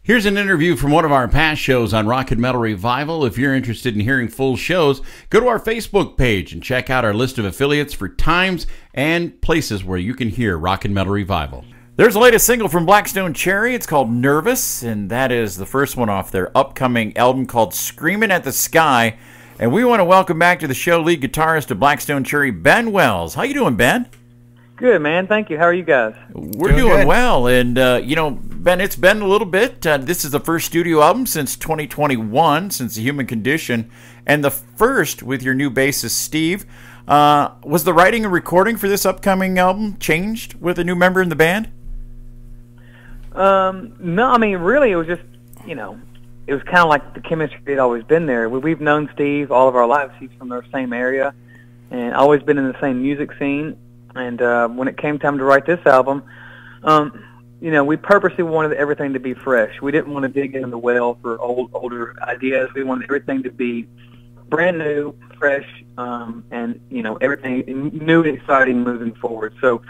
Here's an interview from one of our past shows on Rock and Metal Revival. If you're interested in hearing full shows, go to our Facebook page and check out our list of affiliates for times and places where you can hear Rock and Metal Revival. There's the latest single from Blackstone Cherry. It's called Nervous, and that is the first one off their upcoming album called Screamin' at the Sky. And we want to welcome back to the show lead guitarist of Blackstone Cherry, Ben Wells. How you doing, Ben? Good, man. Thank you. How are you guys? We're doing well. And, Ben, it's been a little bit. This is the first studio album since 2021, since The Human Condition, and the first with your new bassist, Steve. Was the writing and recording for this upcoming album changed with a new member in the band? No, I mean, really, it was just, it was kind of like the chemistry had always been there. We've known Steve all of our lives. He's from the same area and always been in the same music scene. And when it came time to write this album, we purposely wanted everything to be fresh. We didn't want to dig in the well for older ideas. We wanted everything to be brand new, fresh, and everything new and exciting moving forward. So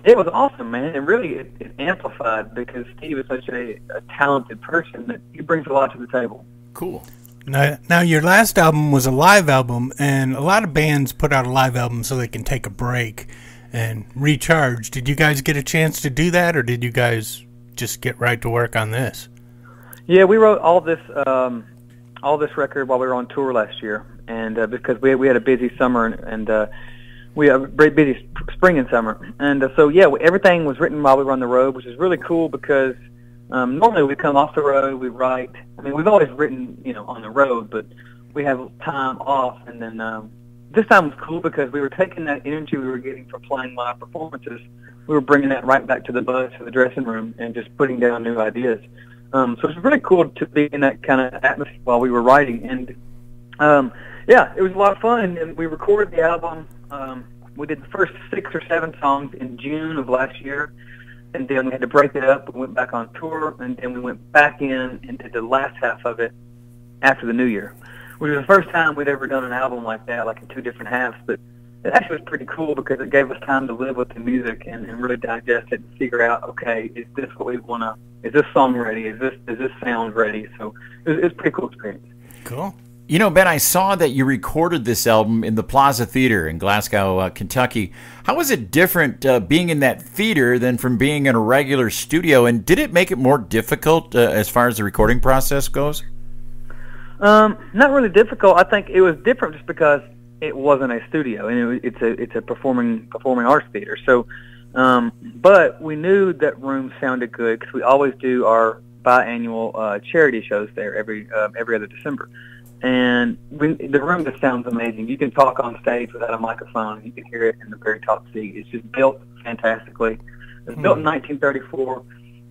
it was awesome, man. And really, it amplified because Steve is such a talented person that he brings a lot to the table. Cool. Now, your last album was a live album, and a lot of bands put out a live album so they can take a break and recharge. Did you guys get a chance to do that, or did you guys just get right to work on this? Yeah, we wrote all this record while we were on tour last year, and because we had a busy summer and we had a very busy spring and summer, and everything was written while we were on the road, which is really cool because normally we come off the road, we write. I mean, we've always written, on the road, but we have time off. And then this time was cool because we were taking that energy we were getting from playing live performances. We were bringing that right back to the bus, to the dressing room, and just putting down new ideas. So it was really cool to be in that kind of atmosphere while we were writing. And, it was a lot of fun. And we recorded the album. We did the first 6 or 7 songs in June of last year. And then we had to break it up. We went back on tour, and then we went back in and did the last half of it after the new year, which was the first time we'd ever done an album like that, like in 2 different halves. But it actually was pretty cool because it gave us time to live with the music and really digest it and figure out, okay, is this what we want to? Is this song ready? Is this sound ready? So it was a pretty cool experience. Cool. Ben, I saw that you recorded this album in the Plaza Theater in Glasgow, Kentucky. How was it different being in that theater than from being in a regular studio? And did it make it more difficult as far as the recording process goes? Not really difficult. I think it was different just because it wasn't a studio, and it's a performing arts theater. So, but we knew that room sounded good because we always do our biannual charity shows there every other December. And the room just sounds amazing. You can talk on stage without a microphone. You can hear it in the very top seat. It's just built fantastically. It was built in 1934.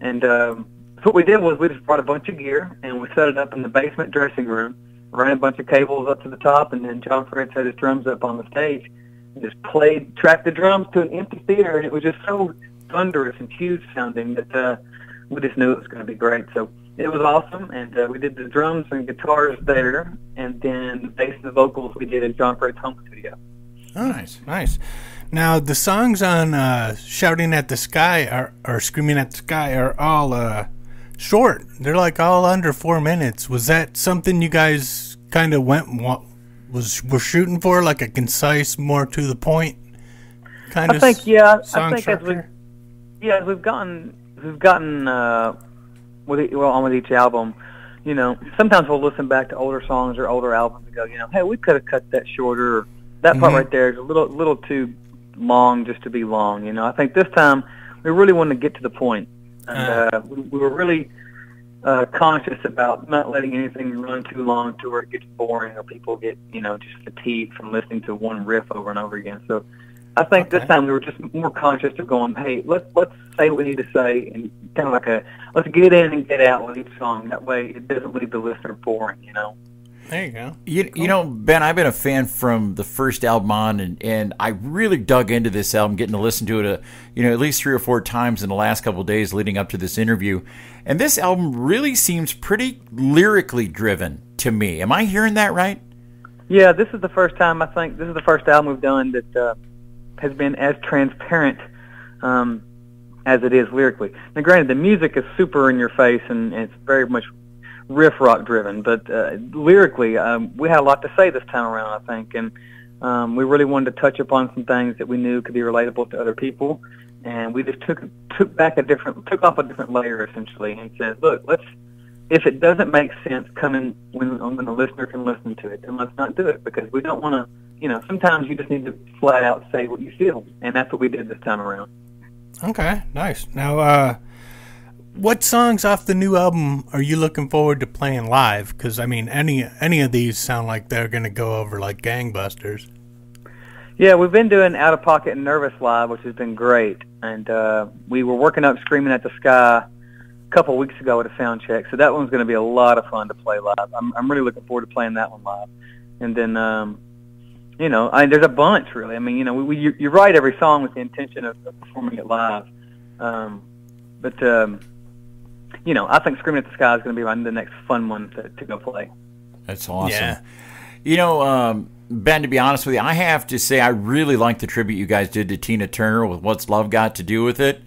And so what we did was we just brought a bunch of gear, and we set it up in the basement dressing room, ran a bunch of cables up to the top, and then John Fred set his drums up on the stage and just tracked the drums to an empty theater. And it was just so thunderous and huge sounding that we just knew it was going to be great. So it was awesome, and we did the drums and guitars there, and then the bass and the vocals we did in John Fred's home studio. Oh, nice. Now, the songs on Shouting at the Sky or Screaming at the Sky are all short. They're like all under 4 minutes. Was that something you guys kind of were shooting for, like a concise, more to the point kind of song structure? As we've gotten with each album, sometimes we'll listen back to older songs or older albums and go, hey, we could have cut that shorter. Or that part right there is a little too long just to be long. I think this time we really wanted to get to the point, and we were really conscious about not letting anything run too long to where it gets boring or people get just fatigued from listening to one riff over and over again. So I think this time we were just more conscious of going, hey, let's say what we need to say, and kind of like let's get in and get out with each song. That way it doesn't leave the listener boring, There you go. You know, Ben, I've been a fan from the first album on, and I really dug into this album, getting to listen to it at least 3 or 4 times in the last couple of days leading up to this interview. And this album really seems pretty lyrically driven to me. Am I hearing that right? Yeah, this is the first time, I think, this is the first album we've done that has been as transparent as it is lyrically. Now, granted, the music is super in your face, and it's very much riff rock driven, but lyrically, we had a lot to say this time around, I think, and we really wanted to touch upon some things that we knew could be relatable to other people, and we just took off a different layer essentially, and said, look, if it doesn't make sense coming when the listener can listen to it, then let's not do it, because we don't want to. Sometimes you just need to flat out say what you feel, and that's what we did this time around. Okay, nice. Now, what songs off the new album are you looking forward to playing live? Because, I mean, any of these sound like they're going to go over like gangbusters. Yeah, we've been doing Out of Pocket and Nervous live, which has been great. And we were working up Screaming at the Sky a couple of weeks ago at a sound check, so that one's going to be a lot of fun to play live. I'm really looking forward to playing that one live. And then, there's a bunch, really. I mean, you write every song with the intention of performing it live. I think Screaming at the Sky is going to be the next fun one to go play. That's awesome. Yeah. Ben, to be honest with you, I have to say I really like the tribute you guys did to Tina Turner with What's Love Got to Do with It.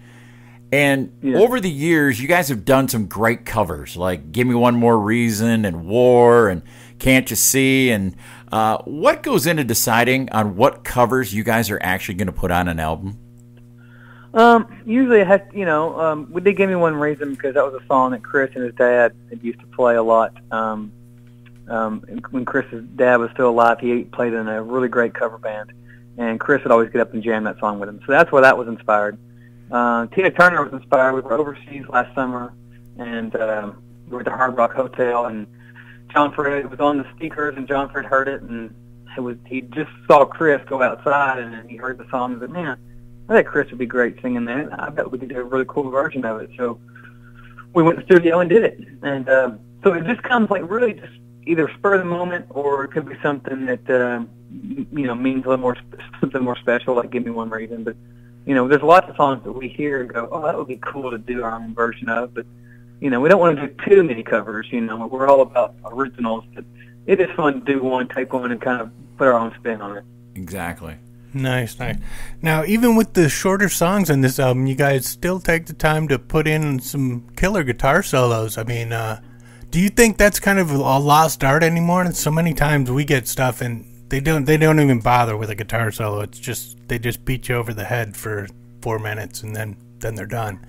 And over the years, you guys have done some great covers, like Give Me One More Reason and War and Can't You See? And what goes into deciding on what covers you guys are actually going to put on an album? Usually it has, we did Give Me One Reason because that was a song that Chris and his dad had used to play a lot. When Chris's dad was still alive, he played in a really great cover band, and Chris would always get up and jam that song with him. So that's where that was inspired. Tina Turner was inspired. We were overseas last summer, and we were at the Hard Rock Hotel, and John Fred was on the speakers, and John Fred heard it, and he just saw Chris go outside, and then he heard the song and said, man, I think Chris would be great singing that. I bet we could do a really cool version of it. So we went to the studio and did it. And so it just comes like really just either spur of the moment, or it could be something that means a little more, something more special, like Give Me One Reason. But there's lots of songs that we hear and go, oh, that would be cool to do our own version of. But we don't want to do too many covers. We're all about originals. But it is fun to do one, take one, and kind of put our own spin on it. Exactly. Nice. Now, even with the shorter songs on this album, you guys still take the time to put in some killer guitar solos. I mean, do you think that's kind of a lost art anymore? And so many times we get stuff and they don't even bother with a guitar solo. It's just they just beat you over the head for 4 minutes and then they're done.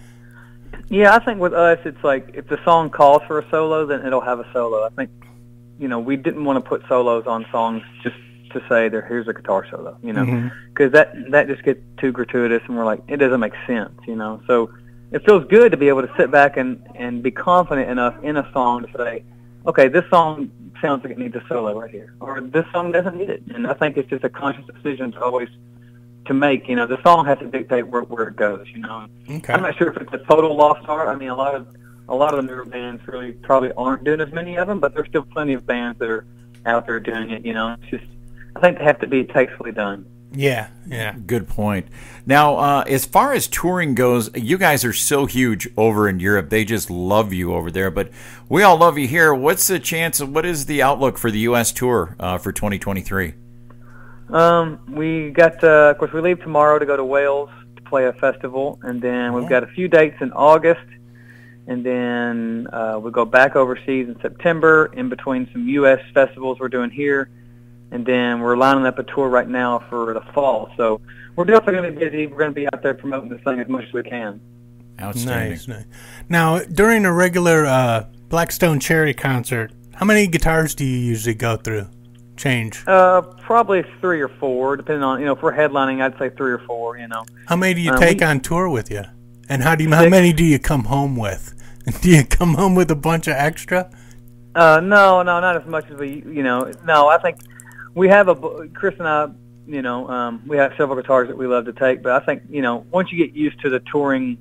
Yeah, I think with us, it's like if the song calls for a solo, then it'll have a solo. I think we didn't want to put solos on songs just to say here's a guitar solo, because that just gets too gratuitous, and we're like, it doesn't make sense, So it feels good to be able to sit back and be confident enough in a song to say, okay, this song sounds like it needs a solo right here, or this song doesn't need it. And I think it's just a conscious decision to always to make. The song has to dictate where it goes. Okay. I'm not sure if it's a total lost art. I mean, a lot of the newer bands really probably aren't doing as many of them, but there's still plenty of bands that are out there doing it. It's just, I think they have to be tastefully done. Yeah. Good point. Now, as far as touring goes, you guys are so huge over in Europe. They just love you over there, but we all love you here. What's the chance? What is the outlook for the U.S. tour for 2023? We got, of course, we leave tomorrow to go to Wales to play a festival, and then we've got a few dates in August, and then we go back overseas in September in between some U.S. festivals we're doing here. And then we're lining up a tour right now for the fall. So we're definitely going to be busy. We're going to be out there promoting this thing as much as we can. Outstanding. Nice. Now, during a regular Blackstone Cherry concert, how many guitars do you usually go through? Change? Probably 3 or 4, depending on, if we're headlining, I'd say 3 or 4, How many do you take on tour with you? And how many do you come home with? Do you come home with a bunch of extra? No, not as much as no, I think we have Chris and I, we have several guitars that we love to take, but I think, once you get used to the touring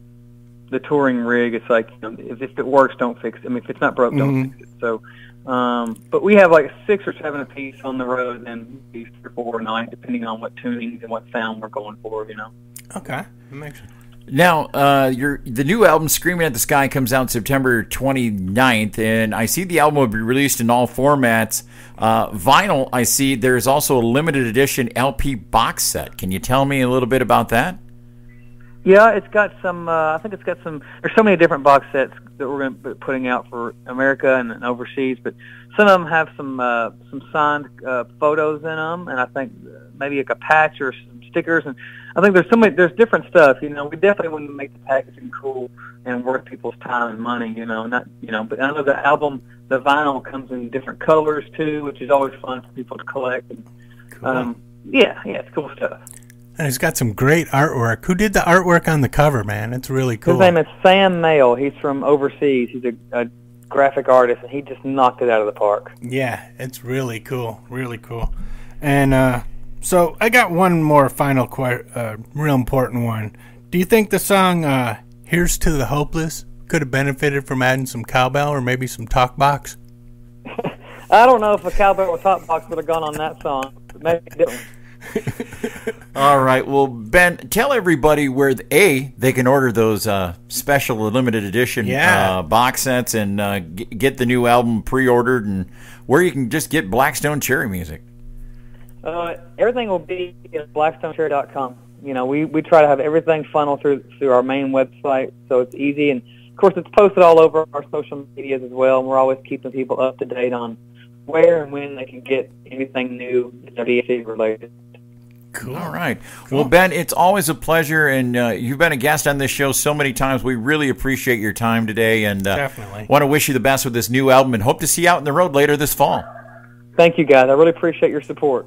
rig, it's like, if it works, don't fix it. I mean, if it's not broke, don't fix it. So, but we have like 6 or 7 apiece on the road, and 3 or 4 a night, depending on what tunings and what sound we're going for, Okay, that makes sense. Now, the new album, Screaming at the Sky, comes out September 29th, and I see the album will be released in all formats. Vinyl, I see there's also a limited edition LP box set. Can you tell me a little bit about that? Yeah, it's got some. I think it's got some. There's so many different box sets that we're going to be putting out for America and overseas, but some of them have some signed photos in them, and I think maybe like a patch or some stickers. And I think there's different stuff. We definitely want to make the packaging cool and worth people's time and money. But I know the album, the vinyl comes in different colors too, which is always fun for people to collect. And, Cool. it's cool stuff. And he's got some great artwork. Who did the artwork on the cover, man? It's really cool. His name is Sam Mail. He's from overseas. He's a graphic artist, and he just knocked it out of the park. Yeah, it's really cool. Really cool. And so I got one more final, real important one. Do you think the song Here's to the Hopeless could have benefited from adding some cowbell or maybe some talk box? I don't know if a cowbell or talk box would have gone on that song. But maybe it didn't. All right. Well, Ben, tell everybody where they can order those special or limited edition box sets and get the new album pre-ordered, and where you can just get Blackstone Cherry music. Everything will be at blackstonecherry.com. We try to have everything funnel through our main website, so it's easy. And of course, it's posted all over our social medias as well. And we're always keeping people up to date on where and when they can get anything new DSC related. Cool. All right. Cool. Well, Ben, it's always a pleasure, and you've been a guest on this show so many times. We really appreciate your time today, and definitely want to wish you the best with this new album and hope to see you out on the road later this fall. Thank you, guys. I really appreciate your support.